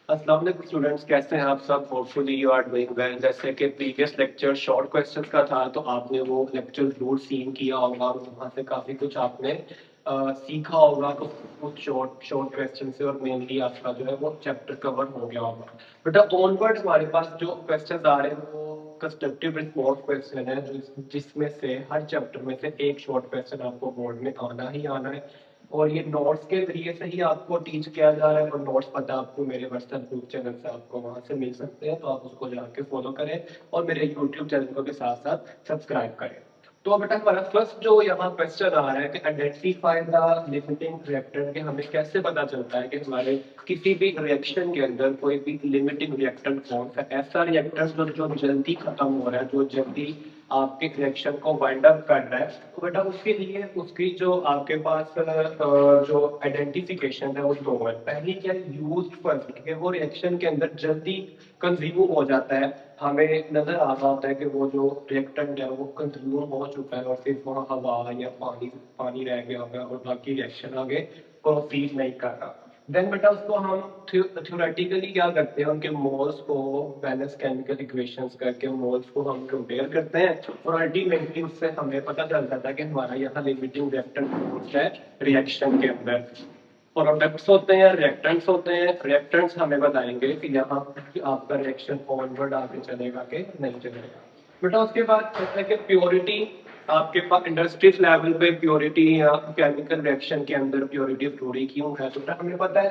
अस्सलाम वालेकुम स्टूडेंट्स, कैसे हैं आप सब? Hopefully you are doing well. जैसे कि प्रीवियस लेक्चर शॉर्ट क्वेश्चंस का था, तो आपने वो लेक्चर जरूर सीन किया होगा और वहाँ से काफ़ी कुछ आपने सीखा होगा। तो कुछ शॉर्ट शॉर्ट क्वेश्चन से और मेनली आपका जो है वो चैप्टर कवर हो गया होगा। बट अब ऑनवर्ड हमारे पास जो क्वेश्चन आ रहे हैं वो कंस्ट्रक्टिव रिस्पॉन्स क्वेश्चन है, जिसमें से हर चैप्टर में से एक शॉर्ट क्वेश्चन आपको बोर्ड में आना ही आना है। और ये नोट्स के जरिए से ही आपको टीच किया जा रहा है, और नोट्स पता आपको मेरे व्हाट्सएप ग्रुप चैनल से आपको वहां से मिल सकते हैं, तो आप उसको जाके फॉलो करें और मेरे यूट्यूब चैनल को भी साथ साथ सब्सक्राइब करें। तो बेटा हमारा फर्स्ट जो यहाँ क्वेश्चन आ रहा है कि आइडेंटिफाई द लिमिटिंग रिएक्टेंट, कि हमें कैसे पता चलता है कि हमारे किसी भी रिएक्शन के अंदर कोई भी लिमिटिंग रिएक्टेंट कौन सा ऐसा रिएक्टेंट जो जल्दी खत्म हो रहा है, जो जल्दी आपके रिएक्शन को वाइंड अप कर रहा है। तो बेटा उसके लिए उसकी जो आपके पास जो आइडेंटिफिकेशन है वो दो है। पहली क्या यूज फर्स्ट, कि वो रिएक्शन के अंदर जल्दी कंज्यूम हो जाता है। हमें नजर आ रहा होता है कि वो जो रिएक्टेंट है वो कंज्यूम हो चुका है और सिर्फ वहाँ हवा या पानी पानी रह गया होगा और बाकी रिएक्शन आगे प्रोसीड नहीं कर रहा। देन बेटा उसको हम थ्योरेटिकली क्या करते हैं, उनके मोल्स को बैलेंस केमिकल इक्वेशंस करके मोल्स को हम कंपेयर करते हैं, और अल्टीमेटली उससे हमें पता चल जाता है कि हमारा यहाँ लिमिटिंग रिएक्टेंट कौन सा है रिएक्शन के अंदर। प्रोडक्ट्स होते हैं, रिएक्टेंट्स होते हैं। रिएक्टेंट्स हमें बताएंगे कि यहाँ आपका रिएक्शन ऑनवर्ड आगे चलेगा कि नहीं चलेगा। बेटा उसके बाद कहते हैं कि प्योरिटी, आपके पास इंडस्ट्रीज लेवल पे प्योरिटी या केमिकल रिएक्शन के अंदर प्योरिटी जरूरी क्यों है? तो बेटा हमें पता है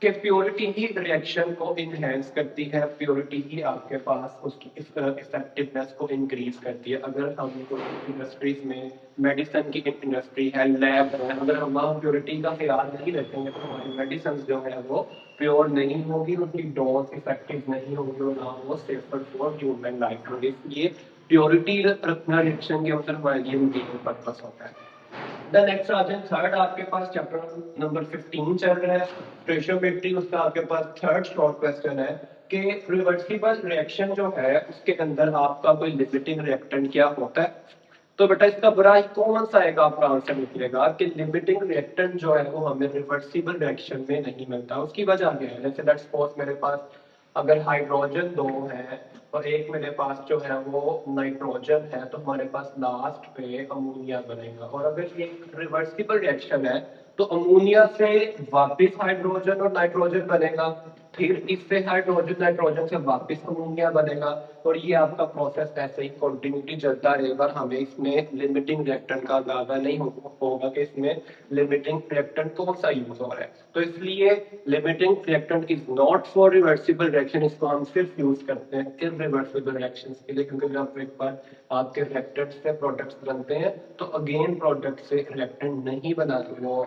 कि प्योरिटी ही रिएक्शन को इनहेंस करती है, प्योरिटी ही आपके पास उसकी इफेक्टिवनेस को इंक्रीज करती है। अगर हम कोई इंडस्ट्रीज में मेडिसिन की इंडस्ट्री है, लैब है, अगर हम वहाँ प्योरिटी का ख्याल नहीं रखेंगे तो हमारी मेडिसिन जो है वो प्योर नहीं होगी, उनकी डोज इफेक्टिव नहीं होगी और ना वो सेफर फॉर ह्यूमन लाइफ होगी। इसलिए प्योरिटी रखना रिएक्शन के अंदर हमारे लिए मेन पर्पस होता है। द नेक्स्ट आ जाए थर्ड, आपके पास चैप्टर नंबर 15 चल रहा है स्टोइकियोमेट्री। उसका आपके पास थर्ड शॉर्ट क्वेश्चन है कि रिवर्सिबल रिएक्शन जो है उसके अंदर आपका कोई लिमिटिंग रिएक्टेंट क्या होता है? तो बेटा इसका बड़ा ही कॉमन सा एक आपका आंसर निकलेगा कि लिमिटिंग रिएक्टेंट जो है वो हमें रिवर्सिबल रिएक्शन में नहीं मिलता। उसकी वजह क्या है? जैसे लेट्स सपोज मेरे पास अगर हाइड्रोजन दो है और एक मेरे पास जो है वो नाइट्रोजन है, तो हमारे पास लास्ट पे अमोनिया बनेगा। और अगर एक रिवर्सिबल रिएक्शन है तो अमोनिया से वापस हाइड्रोजन और नाइट्रोजन बनेगा, फिर इससे हाइड्रोजन नाइट्रोजन से वापस अमोनिया बनेगा, और ये आपका प्रोसेस ऐसे ही कंटिन्यूटी चलता रहेगा। हमें इसमें लिमिटिंग रिएक्टेंट का अंदाजा नहीं होगा कि इसमें लिमिटिंग रिएक्टेंट कौन सा यूज हो रहा है। तो इसलिए limiting reactant is not for reversible reaction, इसको हम सिर्फ यूज करते हैं इरिवर्सिबल रिएक्शंस के लिए, क्योंकि जब एक बार आपके रिएक्टेंट से प्रोडक्ट्स बनते हैं तो अगेन प्रोडक्ट से रिएक्टेंट नहीं बना रहा,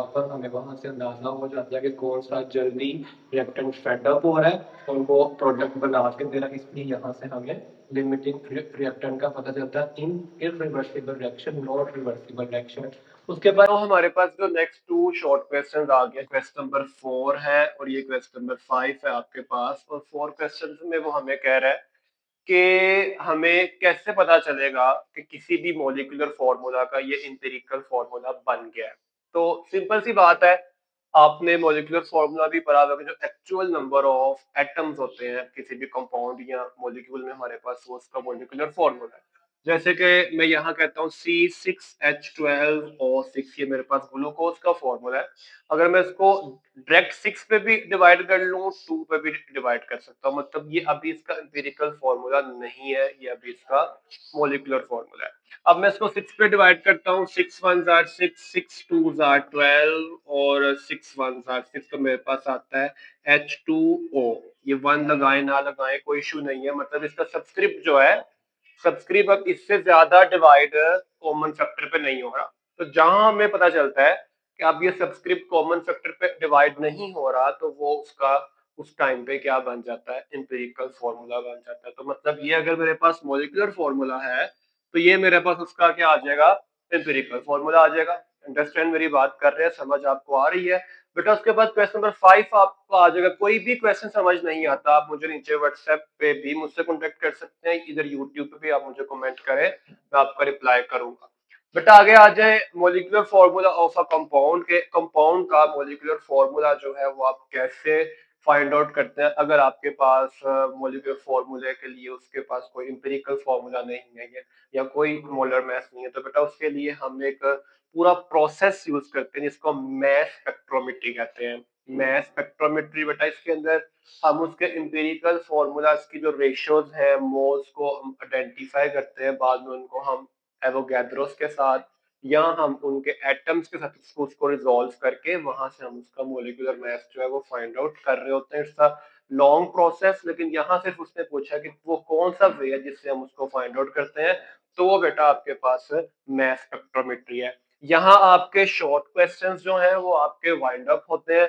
पर हमें वहां से अंदाजा हो जाता है कि कौन सा जल्दी रिएक्टेंट फेडअप हो रहा है और वो प्रोडक्ट बना के दे रहा है। इसलिए यहाँ से हमें लिमिटिंग रिएक्टेंट का पता चलता है इन irreversible reaction, not reversible reaction. उसके बाद तो हमारे पास जो नेक्स्ट टू शॉर्ट क्वेश्चंस आ गए, क्वेश्चन नंबर 4 है और ये क्वेश्चन नंबर 5 है आपके पास। और 4 क्वेश्चंस में वो हमें कह रहा है कि हमें कैसे पता चलेगा कि किसी भी मॉलिक्यूलर फॉर्मूला का ये एम्पिरिकल फॉर्मूला बन गया है। तो सिंपल सी बात है, आपने मॉलिक्यूलर फॉर्मूला भी पढ़ा होगा, जो एक्चुअल नंबर ऑफ एटम्स होते हैं किसी भी कंपाउंड या मॉलिक्यूल में हमारे पास, वो उसका मॉलिक्यूलर फॉर्मूला है। जैसे कि मैं यहाँ कहता हूँ C6H12O6, ये मेरे पास ग्लूकोज का फॉर्मूला है। अगर मैं इसको डायरेक्ट 6 पे भी डिवाइड कर लूँ, 2 पे भी डिवाइड कर सकता हूँ, मतलब ये अभी इसका एम्पिरिकल फॉर्मूला नहीं है, ये अभी इसका मॉलिक्यूलर फॉर्मूला है। अब मैं इसको 6 पे डिवाइड करता हूँ, 6 1 आर 6, 6 2 आर 12 और 6 1 आर 6, तो मेरे पास आता है H2O। ये 1 लगाए ना लगाए कोई इशू नहीं है, मतलब इसका सबस्क्रिप्ट जो है, सबस्क्रिप्ट अब इससे ज्यादा डिवाइड कॉमन फैक्टर पे नहीं हो रहा। तो जहां हमें पता चलता है कि अब ये सबस्क्रिप्ट कॉमन फैक्टर पे डिवाइड नहीं हो रहा, तो वो उसका उस टाइम पे क्या बन जाता है, एम्पिरिकल फॉर्मूला बन जाता है। तो मतलब ये अगर मेरे पास मॉलिक्यूलर फॉर्मूला है तो ये मेरे पास उसका क्या आ जाएगा, एम्पिरिकल फॉर्मूला आ जाएगा। अंडरस्टैंड मेरी बात कर रहे हैं, समझ आपको आ रही है? बेटा उसके बाद क्वेश्चन नंबर 5 आपको आ जाएगा। कोई भी क्वेश्चन समझ नहीं आता, आप मुझे नीचे व्हाट्सएप पे भी मुझसे कॉन्टेक्ट कर सकते हैं, इधर यूट्यूब पे भी आप मुझे कमेंट करें, मैं आपका रिप्लाई करूंगा। बेटा आगे आ जाए, molecular formula of a compound के, कंपाउंड का मॉलिक्यूलर फॉर्मूला जो है वो आप कैसे फाइंड आउट करते हैं। अगर आपके पास मॉलिक्यूलर फॉर्मूले के लिए उसके पास कोई एम्पिरिकल फॉर्मूला नहीं है या कोई मोलर मास नहीं है, तो बेटा उसके लिए हम एक पूरा प्रोसेस यूज करते हैं जिसको मास स्पेक्ट्रोमेट्री कहते हैं। मास स्पेक्ट्रोमेट्री बेटा इसके अंदर हम उसके एम्पिरिकल फॉर्मूलाज की जो रेशियोज हैं मोल्स को हम आइडेंटिफाई करते हैं, बाद में उनको हम एवोगैड्रोस के साथ या हम उनके एटम्स के साथ उसको रिजॉल्व करके वहां से हम उसका मोलिकुलर मास जो है वो फाइंड आउट कर रहे होते हैं। इट्स अ लॉन्ग प्रोसेस, लेकिन यहाँ सिर्फ उसने पूछा कि वो कौन सा वे है जिससे हम उसको फाइंड आउट करते हैं, तो वो बेटा आपके पास मास स्पेक्ट्रोमेट्री है। यहाँ आपके शॉर्ट क्वेश्चंस जो हैं वो आपके वाइंड अप होते हैं।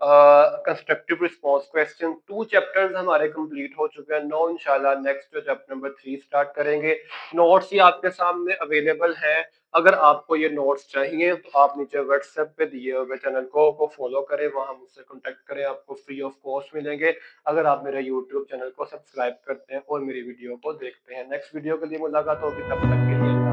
कंस्ट्रक्टिव रिस्पांस क्वेश्चन 2 चैप्टर्स हमारे कंप्लीट हो चुके हैं। नो इंशाल्लाह नेक्स्ट जो चैप्टर नंबर 3 स्टार्ट करेंगे। नोट्स ही आपके सामने अवेलेबल हैं। अगर आपको ये नोट्स चाहिए तो आप नीचे व्हाट्सएप पे दिए हुए चैनल को फॉलो करें, वहां मुझसे कांटेक्ट करें, आपको फ्री ऑफ कॉस्ट मिलेंगे अगर आप मेरे यूट्यूब चैनल को सब्सक्राइब करते हैं और मेरी वीडियो को देखते हैं। नेक्स्ट वीडियो के लिए मुलाकात होगी, तब तक के लिए